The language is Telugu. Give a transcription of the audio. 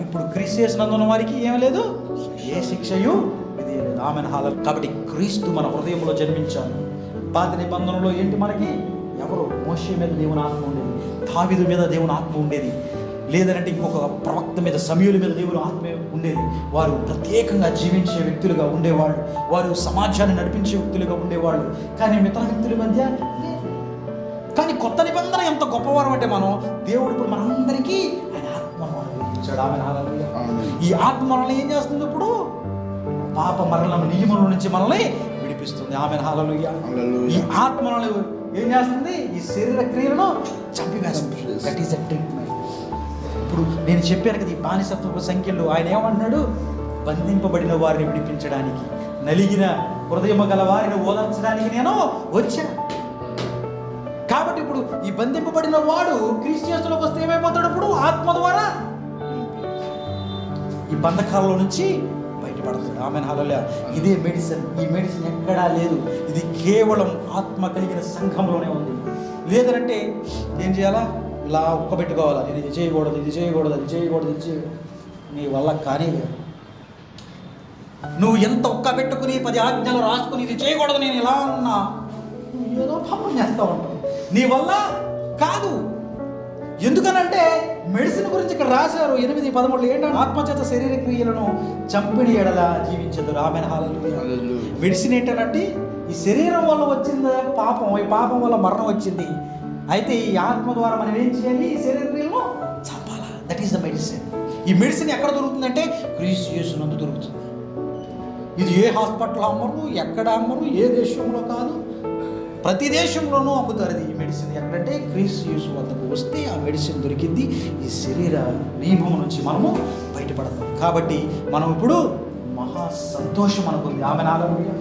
ఇప్పుడు క్రీస్తు యేసునందున్న వారికి ఏమీ లేదు, ఏ శిక్షయు విధియలేదు. ఆమేన్ హల్లెలూయా. కాబట్టి క్రీస్తు మన హృదయంలో జన్మించాడు. పాత నిబంధనలో ఏంటి మనకి? ఎవరు? మోషే మీద దేవుని ఆత్మ ఉండేది, దావీదు మీద దేవుని ఆత్మ ఉండేది, లేదంటే ఇంకొక ప్రవక్త మీద, సమూయేలు మీద దేవుని ఆత్మ ఉండేది. వారు ప్రత్యేకంగా జీవించే వ్యక్తులుగా ఉండేవాళ్ళు, వారు సమాజాన్ని నడిపించే వ్యక్తులుగా ఉండేవాళ్ళు. కానీ మిగతా వ్యక్తుల మధ్య కానీ కొత్త నిబంధన ఎంత గొప్పవారం అంటే దేవుడు ఇప్పుడు మనందరికీ ఆయన ఆత్మను అనుగ్రహించాడు. ఆమేన్ హల్లెలూయా. ఈ ఆత్మ మనల్ని ఏం చేస్తుంది? ఇప్పుడు పాప మరణం నియమం నుంచి మనల్ని విడిపిస్తుంది. ఆమేన్ హల్లెలూయా. ఈ ఆత్మ మనల్ని ఏం చేస్తుంది? ఈ శరీర క్రియలను చంపివేస్తుంది. That is the treatment. ఇప్పుడు నేను చెప్పాను కదా, ఈ బానిసత్వపు సంఖ్యలు ఆయన ఏమంటున్నాడు? బంధింపబడిన వారిని విడిపించడానికి, నలిగిన హృదయము గల వారిని ఓదార్చడానికి నేను వచ్చాను. కాబట్టి ఇప్పుడు ఈ బంధింపబడిన వాడు క్రీస్తు యేసులోకి వస్తే ఏమైపోతాడు? ఇప్పుడు ఆత్మ ద్వారా ఈ బంధకాలలో నుంచి బయటపడతాడు. ఆమేన్ హల్లెలూయా. ఇదే మెడిసిన్. ఈ మెడిసిన్ ఎక్కడా లేదు. ఇది కేవలం ఆత్మ కలిగిన సంఘంలోనే ఉంది. లేదంటే ఏం చేయాలా? ఇలా ఒక్కబెట్టుకోవాలా, నేను ఇది చేయకూడదు, ఇది చేయకూడదు, అది చేయకూడదు, ఇది చేయకూడదు. నీ వల్ల కానీ నువ్వు ఎంత ఒక్కబెట్టుకుని 10 ఆజ్ఞలు రాసుకుని ఇది చేయకూడదు, నేను ఇలా ఉన్నా, నువ్వు ఏదో పాపం చేస్తూ ఉంటావు. నీ వల్ల కాదు. ఎందుకనంటే మెడిసిన్ గురించి ఇక్కడ రాశారు 8:13 ఏంటంటే ఆత్మచేత శరీర క్రియలను చంపిడి ఎడల జీవించదు. ఆమేన్ హల్లెలూయా. మెడిసిన్ ఏంటంటే ఈ శరీరం వల్ల వచ్చింది పాపం, ఈ పాపం వల్ల మరణం వచ్చింది. అయితే ఈ ఆత్మ ద్వారా మనం ఏం చేయాలి? ఈ శరీర క్రియలను చంపాలా. That is the medicine. ఈ మెడిసిన్ ఎక్కడ దొరుకుతుందంటే క్రీస్తు యేసునందు దొరుకుతుంది. ఇది ఏ హాస్పిటల్ అమ్మరు, ఎక్కడ అమ్మరు, ఏ దేశంలో కాదు, ప్రతి దేశంలోనూ అమ్ముతారు ఈ మెడిసిన్. ఎక్కడంటే క్రీస్తు యేసు వద్దకు వస్తే ఆ మెడిసిన్ దొరికింది. ఈ శరీర నియమం నుంచి మనము బయటపడతాం. కాబట్టి మనం ఇప్పుడు మహా సంతోషం అనుకుంది. ఆమేన్ హల్లెలూయా.